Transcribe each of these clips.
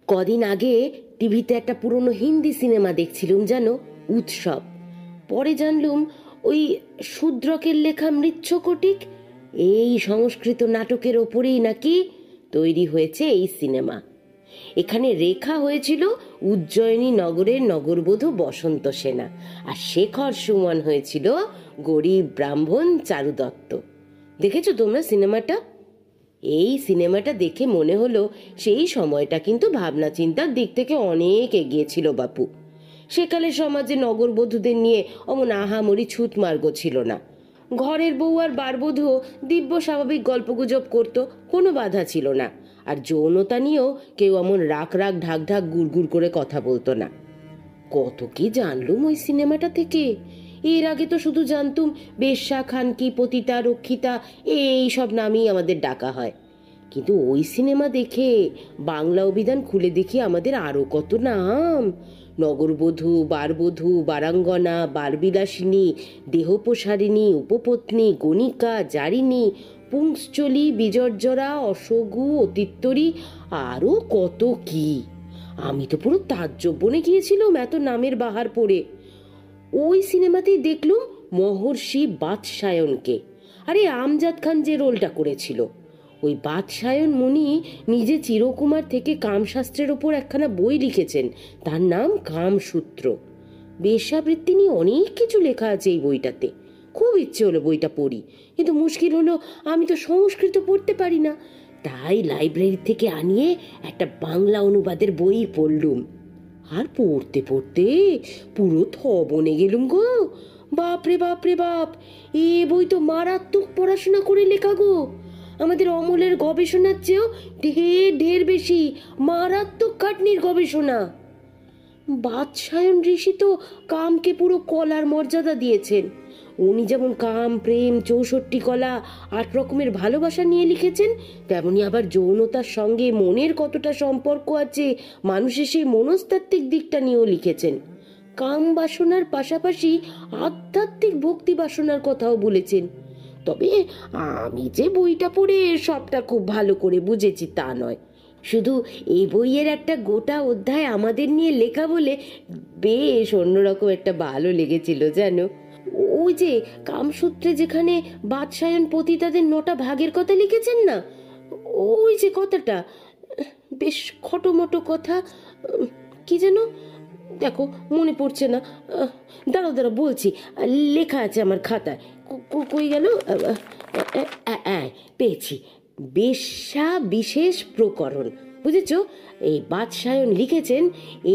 কদিন আগে টিভিতে একটা পুরনো হিন্দি সিনেমা দেখছিলুম, জানো, উৎসব। পরে জানলুম ওই শূদ্রকের লেখা মৃচ্ছকটিক এই সংস্কৃত নাটকের ওপরেই নাকি তৈরি হয়েছে এই সিনেমা। এখানে রেখা হয়েছিল উজ্জয়িনী নগরের নগরবধূ বসন্ত সেনা, আর শেখর সুমন হয়েছিল গরিব ব্রাহ্মণ চারু দত্ত। দেখেছো তোমরা সিনেমাটা? এই সিনেমাটা দেখে মনে হলো সেই সময়টা কিন্তু ভাবনা চিন্তার দিক থেকে অনেক এগিয়েছিল বাপু। সেকালে সমাজে নগরবধূদের নিয়ে অমন আহামরি ছুতমার্গ ছিল না। ঘরের বউ আর বারবধূও দিব্য স্বাভাবিক গল্পগুজব করতো, কোনো বাধা ছিল না। আর যৌনতা নিয়েও কেউ এমন রাগ রাগ ঢাক ঢাক গুড় করে কথা বলতো না। কত কি জানলুম ওই সিনেমাটা থেকে। এর আগে তো শুধু জানতুম বেশ্যা, খানকি, পতিতা, রক্ষিতা, এই সব নামেই আমাদের ডাকা হয়। কিন্তু ওই সিনেমা দেখে বাংলা অভিধান খুলে দেখি আমাদের আরো কত নাম। নগরবধূ, বারবধূ, বারাঙ্গনা, বারবিলাসিনী, দেহোপসারিণী, উপপত্নী, গণিকা, জারিণী, পুংশ্চলী, বিজর্জরা, অসগু, অতিত্তরী, আরো কত কি। আমি তো পুরো তাজ্জব বনে গিয়েছিলাম এত নামের বাহার পড়ে। ওই সিনেমাতেই দেখলুম মহর্ষি বাৎসায়নকে। আরে আমজাদ খান যে রোলটা করেছিল, ওই বাৎসায়ন মুনি নিজে চিরকুমার থেকে কামশাস্ত্রের ওপর একখানা বই লিখেছেন, তার নাম কামসূত্র। বেশ্যাবৃত্তি নিয়ে অনেক কিছু লেখা আছে এই বইটাতে। খুব ইচ্ছে হলো বইটা পড়ি, কিন্তু মুশকিল হলো আমি তো সংস্কৃত পড়তে পারি না। তাই লাইব্রেরি থেকে আনিয়ে একটা বাংলা অনুবাদের বই পড়লুম। আর পড়তে পড়তে পুরো বনে গেলুম গো। বাপরে বাপরে বাপ, এ বই তো মারাত্মক পড়াশোনা করে লেখা গো। আমাদের অমলের গবেষণার চেয়েও ঢের ঢের বেশি মারাত্মক খাটনির গবেষণা। বাৎসায়ন ঋষি তো কামকে পুরো কলার মর্যাদা দিয়েছেন। উনি যেমন কাম, প্রেম, 64 কলা, 8 রকমের ভালোবাসা নিয়ে লিখেছেন, তেমনি আবার যৌনতার সঙ্গে মনের কতটা সম্পর্ক আছে মানুষের সেই মনস্তাত্ত্বিক দিকটা নিয়েও লিখেছেন। কাম বাসনার পাশাপাশি আধ্যাত্মিক ভক্তি বাসনার কথাও বলেছেন। তবে আমি যে বইটা পড়ে সবটা খুব ভালো করে বুঝেছি তা নয়। শুধু এই বইয়ের একটা গোটা অধ্যায় আমাদের নিয়ে লেখা বলে বেশ অন্যরকম একটা ভালো লেগেছিল জানো। ওই যে কামসূত্রে যেখানে বাৎসায়ন পতিতাদের 9টা ভাগের কথা লিখেছেন না, ওই যে কথাটা বেশ খটোমটো কথা, কি যেন দেখো মনে পড়ছে না। দাঁড়াও বলছি, লেখা আছে আমার খাতায়। কই গেল? পেয়েছি, বেশ্যা বিশেষ প্রকরণ। বুঝেছ? এই বাৎসায়ন লিখেছেন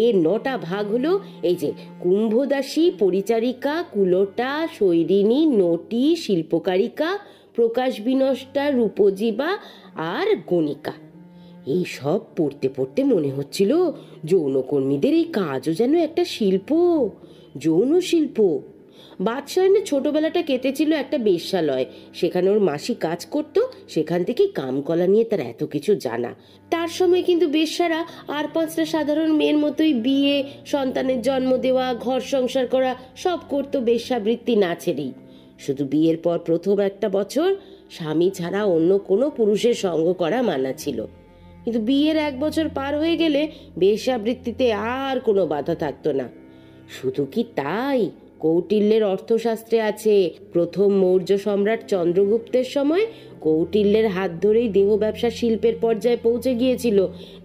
এর 9টা ভাগ হলো এই যে কুম্ভদাসী, পরিচারিকা, কুলটা, শৈরিনী, নটি, শিল্পকারিকা, প্রকাশ বিনষ্টা, রূপজীবা আর গণিকা। এই সব পড়তে পড়তে মনে হচ্ছিল যৌনকর্মীদের এই কাজও যেন একটা শিল্প, যৌন শিল্প। বাদশায়নের ছোটবেলাটা কেটেছিল একটা বেশ্যালয়, সেখানে ওর মাসি কাজ করত, সেখান থেকেই কামকলা নিয়ে তার এত কিছু জানা। তার সময় কিন্তু বেশ্যারা আর 5টা সাধারণ মেয়ের মতোই বিয়ে, সন্তানের জন্ম দেওয়া, ঘর সংসার করা সব করতো বেশ্যাবৃত্তি না ছেড়েই। শুধু বিয়ের পর প্রথম একটা বছর স্বামী ছাড়া অন্য কোনো পুরুষের সঙ্গ করা মানা ছিল। কিন্তু বিয়ের 1 বছর পার হয়ে গেলে বেশ্যাবৃত্তিতে আর কোনো বাধা থাকতো না। শুধু কি তাই, কৌটিল্যের অর্থশাস্ত্রে আছে প্রথম মৌর্য সম্রাট চন্দ্রগুপ্তের সময় কৌটিল্যের হাত ধরেই দেহ ব্যবসা শিল্পের পর্যায়ে পৌঁছে গিয়েছিল,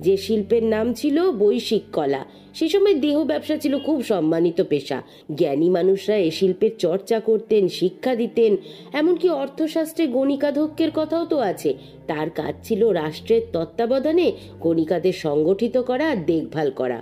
যে শিল্পের নাম ছিল বৈশিক কলা। সে সময় দেহ ব্যবসা ছিল খুব সম্মানিত পেশা। জ্ঞানী মানুষরা এ শিল্পের চর্চা করতেন, শিক্ষা দিতেন। এমনকি অর্থশাস্ত্রে গণিকাধ্যক্ষের কথাও তো আছে। তার কাজ ছিল রাষ্ট্রের তত্ত্বাবধানে গণিকাদের সংগঠিত করা আর দেখভাল করা।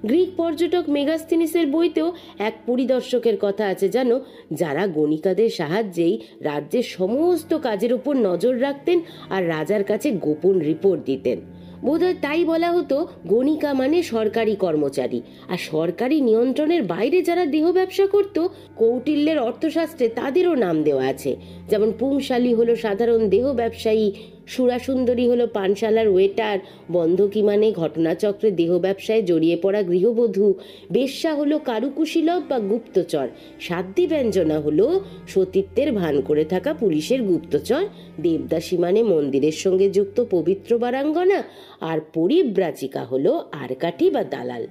গ্রিক পর্যটক মেগাস্থিনিসের বইতেও এক পরিদর্শকের কথা আছে জানো, যারা গণিকাদের সাহায্যেই রাজ্যের সমস্ত কাজের উপর নজর রাখতেন আর রাজার কাছে গোপন রিপোর্ট দিতেন। বোধহয় তাই বলা হতো গণিকা মানে সরকারি কর্মচারী, আর সরকারি নিয়ন্ত্রণের বাইরে যারা দেহ ব্যবসা করত কৌটিল্যের অর্থশাস্ত্রে তাদেরও নাম দেওয়া আছে। যেমন পুংশালী হলো সাধারণ দেহ ব্যবসায়ী, সুরাসুন্দরী হলো পানশালার ওয়েটার, বন্ধকি মানে ঘটনাচক্রে দেহ ব্যবসায় জড়িয়ে পড়া গৃহবধূ, বেশ্যা হলো কারুকুশীলভ বা গুপ্তচর, সাধ্বী ব্যঞ্জনা হলো সতীত্বের ভান করে থাকা পুলিশের গুপ্তচর, দেবদাসী মানে মন্দিরের সঙ্গে যুক্ত পবিত্র বারাঙ্গনা, আর পরিব্রাজিকা হলো আরকাঠি বা দালাল।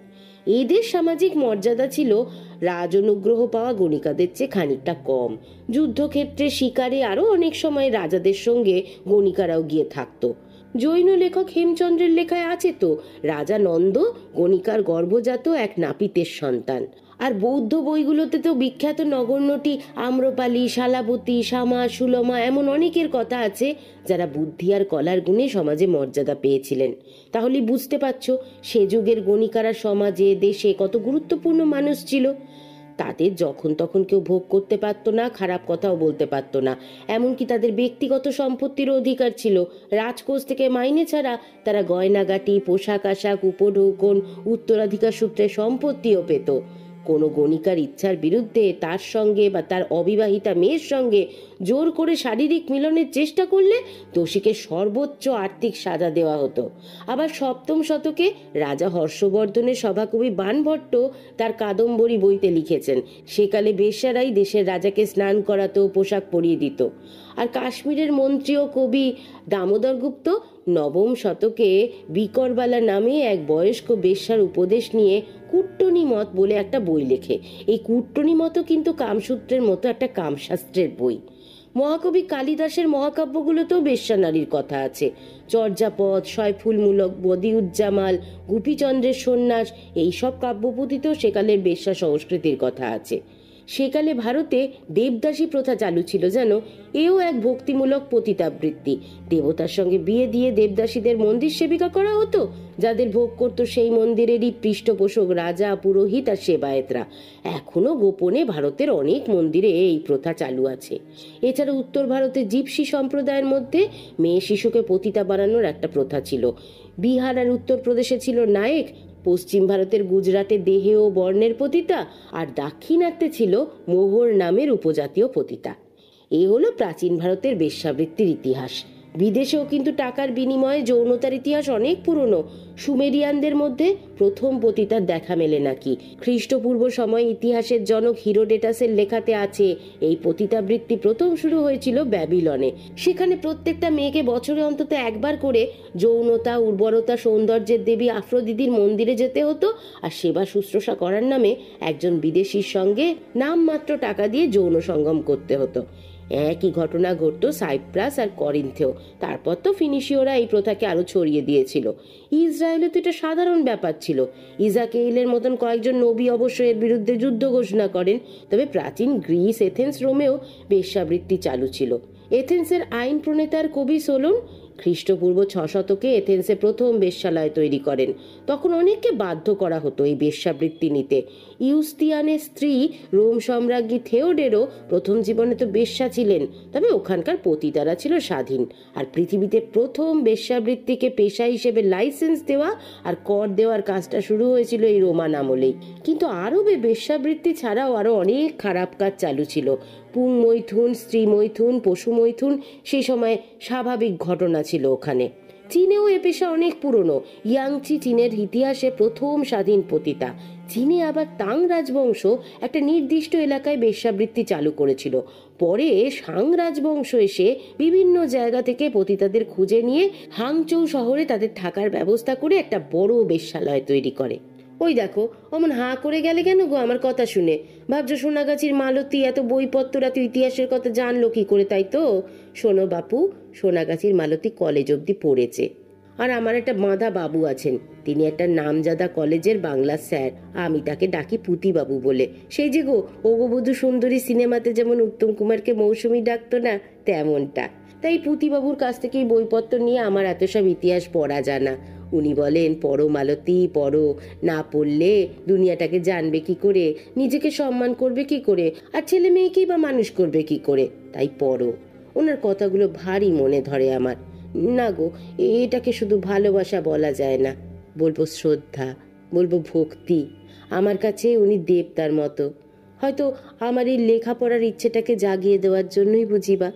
এদের সামাজিক মর্যাদা ছিল রাজ অনুগ্রহ পাওয়া গণিকাদের চেয়ে খানিকটা কম। যুদ্ধক্ষেত্রে, শিকারে আরো অনেক সময় রাজাদের সঙ্গে গণিকারাও গিয়ে থাকতো। জৈন লেখক হেমচন্দ্রের লেখায় আছে তো, রাজা নন্দ গণিকার গর্ভজাত এক নাপিতের সন্তান। আর বৌদ্ধ বইগুলোতে তো বিখ্যাত নগরনটি আম্রপালি, শালাবতী, শ্যামা, সুলমা এমন অনেকের কথা আছে যারা বুদ্ধি আর কলার গুণে সমাজে মর্যাদা পেয়েছিলেন। তাহলে বুঝতে পারছো সে যুগের গণিকারা সমাজে, দেশে কত গুরুত্বপূর্ণ মানুষ ছিল। তাদের যখন তখন কেউ ভোগ করতে পারতো না, খারাপ কথাও বলতে পারতো না। এমনকি তাদের ব্যক্তিগত সম্পত্তিরও অধিকার ছিল। রাজকোষ থেকে মাইনে ছাড়া তারা গয়নাগাটি, পোশাক আশাক, উপঢৌকন, উত্তরাধিকার সূত্রে সম্পত্তিও পেত। কোনো গণিকার ইচ্ছার বিরুদ্ধে তার সঙ্গে বা তার অবিবাহিতা মেয়ের সঙ্গে জোর করে শারীরিক মিলনের চেষ্টা করলে দোষীকে সর্বোচ্চ আর্থিক সাজা দেওয়া হতো। আবার সপ্তম শতকে রাজা হর্ষবর্ধনের সভাকবি বাণভট্ট তার কাদম্বরী বইতে লিখেছেন, সেকালে বেশ্যারাই দেশের রাজাকে স্নান করাতো, পোশাক পরিয়ে দিত। আর কাশ্মীরের মন্ত্রী ও কবি দামোদর গুপ্ত নবম শতকে বিকরবালা নামে এক বয়স্ক বেশ্যার উপদেশ নিয়ে কুট্টনি মত বলে একটা বই লেখে। এই কুট্টনি মতও কিন্তু কামসূত্রের মতো একটা কামশাস্ত্রের বই। মহাকবি কালিদাসের মহাকাব্যগুলোতেও বেশ্যা নারীর কথা আছে। চর্যাপদ, সয়ফুলমূলক, বদিউজ্জামাল, গোপীচন্দ্রের সন্ন্যাস, এইসব কাব্যপুঁথিতেও সেকালের বেশ্যা সংস্কৃতির কথা আছে। সেকালে ভারতে দেবদাসী প্রথা চালু ছিল যেন, এও এক ভক্তিমূলক পতিতাবৃত্তি। দেবতার সঙ্গে বিয়ে দিয়ে দেবদাসীদের মন্দির সেবিকা করা হতো। যাদের ভোগ করতো সেই মন্দিরেরই পৃষ্ঠপোষক রাজা, পুরোহিত আর সেবায়েতরা। এখনো গোপনে ভারতের অনেক মন্দিরে এই প্রথা চালু আছে। এছাড়া উত্তর ভারতের জিপসি সম্প্রদায়ের মধ্যে মেয়ে শিশুকে পতিতা বানানোর একটা প্রথা ছিল। বিহার আর উত্তরপ্রদেশে ছিল নায়েক, পশ্চিম ভারতের গুজরাটে দেহে ও বর্ণের পতিতা, আর দাক্ষিণাত্যে ছিল মোহর নামের উপজাতীয় পতিতা। এ হলো প্রাচীন ভারতের বেশ্যাবৃত্তির ইতিহাস। বিদেশেও কিন্তু টাকার বিনিময়ে যৌনতার ইতিহাস অনেক পুরনো। সুমেরিয়ানদের মধ্যে প্রথম পতিতার দেখা মেলে নাকি। খ্রিস্টপূর্ব সময় ইতিহাসের জনক হিরোডেটাসের লেখাতে আছে এই পতিতাবৃত্তি প্রথম শুরু হয়েছিল ব্যাবিলনে। সেখানে প্রত্যেকটা মেয়েকে বছরে অন্তত একবার করে যৌনতা, উর্বরতা, সৌন্দর্যের দেবী আফ্রোদিদির মন্দিরে যেতে হতো, আর সেবা শুশ্রূষা করার নামে একজন বিদেশির সঙ্গে নামমাত্র টাকা দিয়ে যৌন সঙ্গম করতে হতো। একই ঘটনা ঘটতো সাইপ্রাস আর করিন্থেও। তারপর তো ফিনিশীয়রা এই প্রথাকে আরো ছড়িয়ে দিয়েছিল। ইসরায়েলে তো এটা সাধারণ ব্যাপার ছিল। ইজাকেইলের মতন কয়েকজন নবী অবশ্য এর বিরুদ্ধে যুদ্ধ ঘোষণা করেন। তবে প্রাচীন গ্রিস, এথেন্স, রোমেও বেশ্যাবৃত্তি চালু ছিল। এথেন্সের আইন প্রণেতার কবি সোলন খ্রিস্টপূর্ব 6 শতকে এথেন্সে প্রথম বেশ্যালয় তৈরি করেন। তখন অনেককে বাধ্য করা হতো এই বেশ্যাবৃত্তি নিতে। ইউস্তিয়ানের স্ত্রী রোম সম্রাজ্ঞী থেওডেরও প্রথম জীবনে তো বেশ্যা ছিলেন, তবে ওখানকার পতিতারা ছিল স্বাধীন। আর পৃথিবীতে প্রথম বেশ্যাবৃত্তিকে পেশা হিসেবে লাইসেন্স দেওয়া আর কর দেওয়ার কাজটা শুরু হয়েছিল এই রোমান আমলেই। কিন্তু আরবে বেশ্যাবৃত্তি ছাড়াও আরো অনেক খারাপ কাজ চালু ছিল। পুং মৈথুন, স্ত্রী মৈথুন, পশু মৈথুন সেই সময় স্বাভাবিক ঘটনা ছিল ওখানে। চীনেও এ পেশা অনেক পুরনো। ইয়াংচি চীনের ইতিহাসে প্রথম স্বাধীন পতিতা। চীনে আবার তাং রাজবংশ একটা নির্দিষ্ট এলাকায় বেশ্যাবৃত্তি চালু করেছিল। পরে সাং রাজবংশ এসে বিভিন্ন জায়গা থেকে পতিতাদের খুঁজে নিয়ে হাংচৌ শহরে তাদের থাকার ব্যবস্থা করে একটা বড় বেশ্যালয় তৈরি করে। ওই দেখো, অমন হাঁ করে গেলে কেন গো আমার কথা শুনে? ভাবছো সোনাগাছির মালতী এত বইপত্র, এত ইতিহাসের কথা জানলো কি করে? তাই তো শোনো বাপু, সোনাগাছির মালতী কলেজ অবধি পড়েছে। আর আমার একটা বাঁধা বাবু আছেন, তিনি একটা নামজাদা কলেজের বাংলা স্যার। আমি তাকে ডাকি পুতি বাবু বলে। সেই যে গো ওগোবধূ সুন্দরী সিনেমাতে যেমন উত্তম কুমারকে মৌসুমী ডাকতো না, তেমনটা। তাই পুতিবাবুর কাছ থেকেই বইপত্র নিয়ে আমার এত সব ইতিহাস পড়া জানা। উনি বলেন, পড়ো মালতী, পড়ো। না পড়লে দুনিয়াটাকে জানবে কি করে, নিজেকে সম্মান করবে কি করে, আর ছেলে মেয়েকেই বা মানুষ করবে কি করে? তাই পড়ো। ওনার কথাগুলো ভারী মনে ধরে আমার। না গো, এটাকে শুধু ভালোবাসা বলা যায় না, বলবো শ্রদ্ধা, বলবো ভক্তি। আমার কাছে উনি দেবতার মতো। হয়তো আমার এই লেখাপড়ার ইচ্ছেটাকে জাগিয়ে দেওয়ার জন্যই বুঝিবা।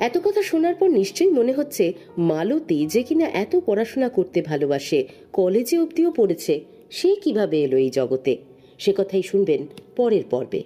এত কথা শোনার পর নিশ্চয়ই মনে হচ্ছে মালতী যে কিনা এত পড়াশোনা করতে ভালোবাসে, কলেজে অবধিও পড়েছে, সে কিভাবে এলো এই জগতে, সে কথাই শুনবেন পরের পর্বে।